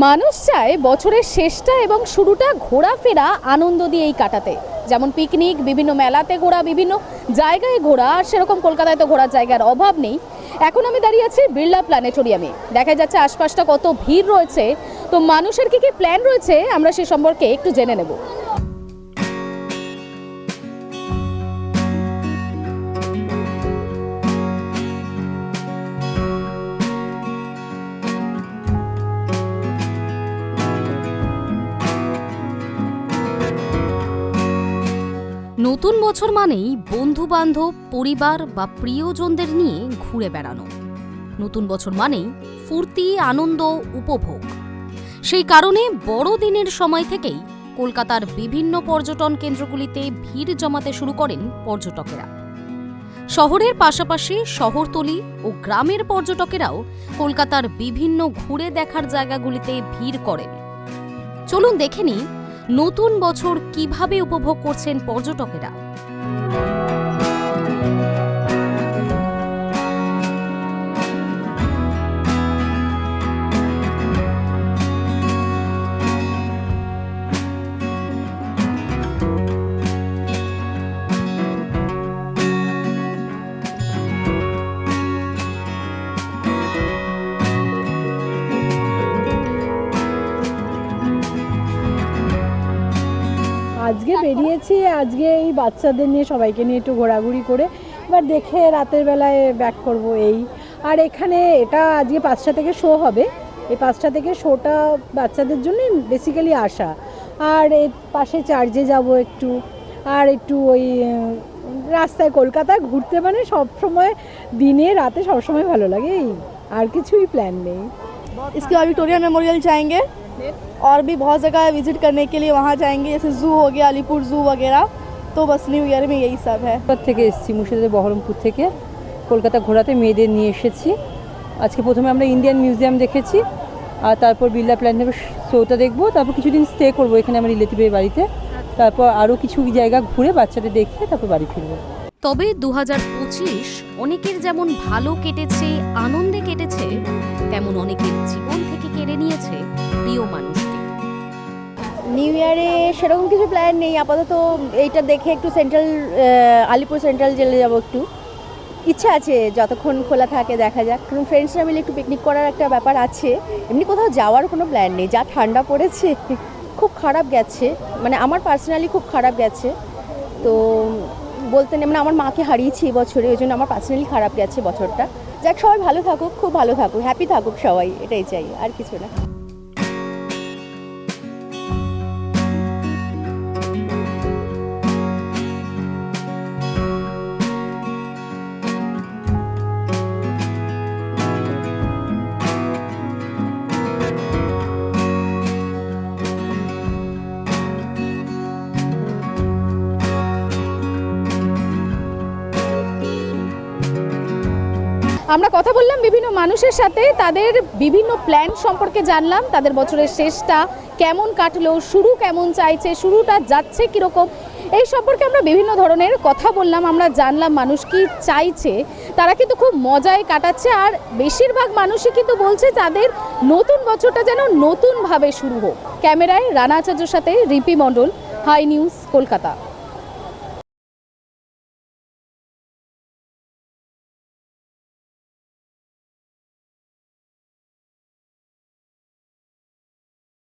মানুষ চায় বছরের শেষটা এবং শুরুটা ঘোরাফেরা আনন্দ দিয়েই কাটাতে, যেমন পিকনিক, বিভিন্ন মেলাতে ঘোরা, বিভিন্ন জায়গায় ঘোরা। আর সেরকম কলকাতায় তো ঘোরার জায়গার অভাব নেই। এখন আমি দাঁড়িয়ে আছি বিড়লা প্ল্যানেটোরিয়ামে। দেখা যাচ্ছে আশপাশটা কত ভিড় রয়েছে। তো মানুষের কি কি প্ল্যান রয়েছে আমরা সে সম্পর্কে একটু জেনে নেব। নতুন বছর মানেই বন্ধু বান্ধব, পরিবার বা প্রিয়জনদের নিয়ে ঘুরে বেড়ানো। নতুন বছর মানেই ফুর্তি, আনন্দ, উপভোগ। সেই কারণে বড়দিনের সময় থেকেই কলকাতার বিভিন্ন পর্যটন কেন্দ্রগুলিতে ভিড় জমাতে শুরু করেন পর্যটকেরা। শহরের পাশাপাশি শহরতলি ও গ্রামের পর্যটকেরাও কলকাতার বিভিন্ন ঘুরে দেখার জায়গাগুলিতে ভিড় করেন। চলুন দেখে নিই নতুন বছর কিভাবে উপভোগ করছেন পর্যটকেরা। আজকে বেরিয়েছি, আজকে এই বাচ্চাদের নিয়ে সবাইকে নিয়ে একটু ঘোরাঘুরি করে এবার দেখে রাতের বেলায় ব্যাক করব এই। আর এখানে এটা আজকে 5টা থেকে শো হবে, এই 5টা থেকে শোটা বাচ্চাদের জন্য বেসিক্যালি আসা। আর এর পাশে চার্চে যাব একটু, আর একটু ওই রাস্তায় কলকাতায় ঘুরতে, মানে সবসময় দিনে রাতে সবসময় ভালো লাগে এই, আর কিছুই প্ল্যান নেই। इसके बाद विक्टोरिया मेमोरियल जाएंगे और भी बहुत जगह विजिट करने के लिए वहाँ जाएंगे, जैसे जू हो गया, अलीपुर जू वगैरह। तो बस न्यू ईयर में यही सब है। থেকে এসেছি, মুর্শিদাবাদের বহরমপুর থেকে কলকাতা ঘোরাতে মেয়েদের নিয়ে এসেছি। আজকে প্রথমে আমরা ইন্ডিয়ান মিউজিয়াম দেখেছি, আর তারপর বিড়লা প্ল্যানেটোরিয়ামের শোটা দেখবো, তারপর কিছুদিন স্টে করবো এখানে আমার রিলেটিভের বাড়িতে। তারপর আরও কিছু জায়গা ঘুরে বাচ্চাদের দেখে তারপর বাড়ি ফিরবো। তবে 2025 অনেকের যেমন ভালো কেটেছে, আনন্দে কেটেছে, তেমন অনেকের জীবন থেকে কেড়ে নিয়েছে প্রিয় মানুষকে। নিউ ইয়ারে সেরকম কিছু প্ল্যান নেই আপাতত। এইটা দেখে একটু সেন্ট্রাল, আলিপুর সেন্ট্রাল জেলে যাব একটু। ইচ্ছা আছে যতক্ষণ খোলা থাকে দেখা যাক, কারণ ফ্রেন্ডসরা মিলে একটু পিকনিক করার একটা ব্যাপার আছে। এমনি কোথাও যাওয়ার কোনো প্ল্যান নেই, যা ঠান্ডা পড়েছে খুব খারাপ গেছে, মানে আমার পার্সোনালি খুব খারাপ গেছে। তো বলতে নেই, মানে আমার মাকে হারিয়েছি এবছরে, ওই জন্য আমার পার্সোনালি খারাপ গেছে বছরটা। যাক, সবাই ভালো থাকুক, খুব ভালো থাকুক, হ্যাপি থাকুক সবাই, এটাই চাই, আর কিছু না। আমরা কথা বললাম বিভিন্ন মানুষের সাথে, তাদের বিভিন্ন প্ল্যান সম্পর্কে জানলাম, তাদের বছরের শেষটা কেমন কাটলো, শুরু কেমন চাইছে, শুরুটা যাচ্ছে কীরকম, এই সম্পর্কে আমরা বিভিন্ন ধরনের কথা বললাম। আমরা জানলাম মানুষ কি চাইছে। তারা কিন্তু খুব মজায় কাটাচ্ছে, আর বেশিরভাগ মানুষই কিন্তু বলছে তাদের নতুন বছরটা যেন নতুনভাবে শুরু হোক। ক্যামেরায় রানা আচার্যর সাথে রিপি মণ্ডল, হাই নিউজ, কলকাতা।